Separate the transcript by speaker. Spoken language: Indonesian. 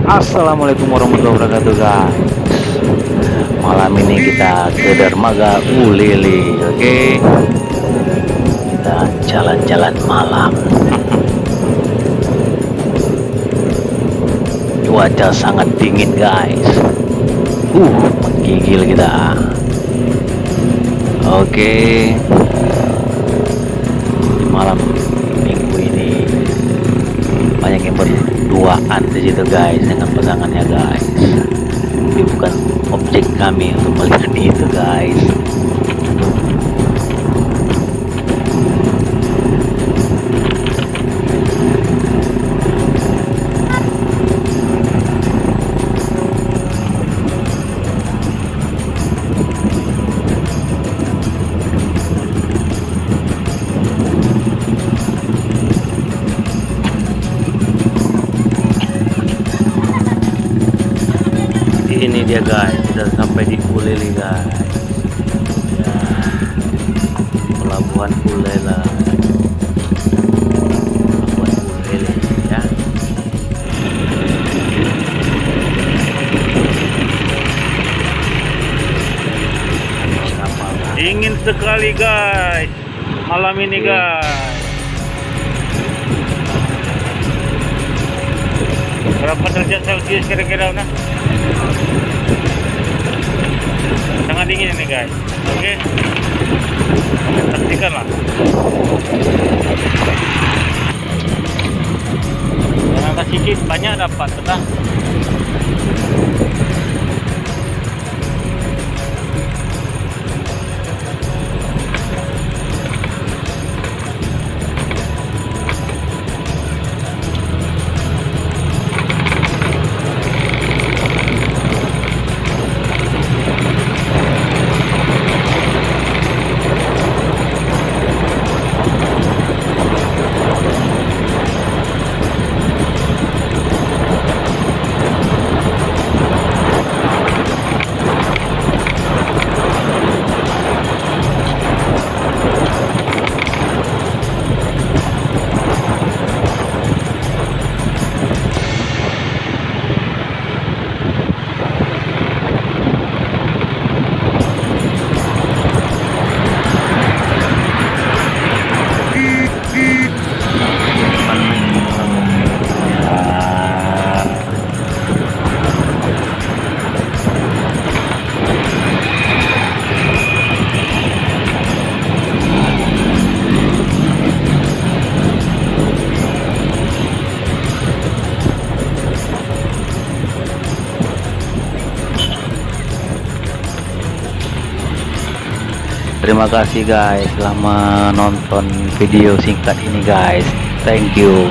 Speaker 1: Assalamualaikum warahmatullahi wabarakatuh guys. Malam ini kita ke dermaga Ulili. Oke, kita jalan-jalan malam. Cuaca sangat dingin guys. Menggigil kita. Oke, malam minggu ini banyak yang berduaan di situ guys dengan pasangannya guys. Ini bukan objek kami untuk melihat itu guys. Ini dia guys, kita sampai di Ulili guys ya, pelabuhan Ulela, pelabuhan Ulili ya.
Speaker 2: Dingin sekali guys malam ini guys. Berapa derajat Celcius kira-kira nah? Sangat dingin ini guys. Oke, saksikan lah. Jangan sedikit banyak dapat betul.
Speaker 1: Terima kasih guys telah menonton video singkat ini guys. Thank you.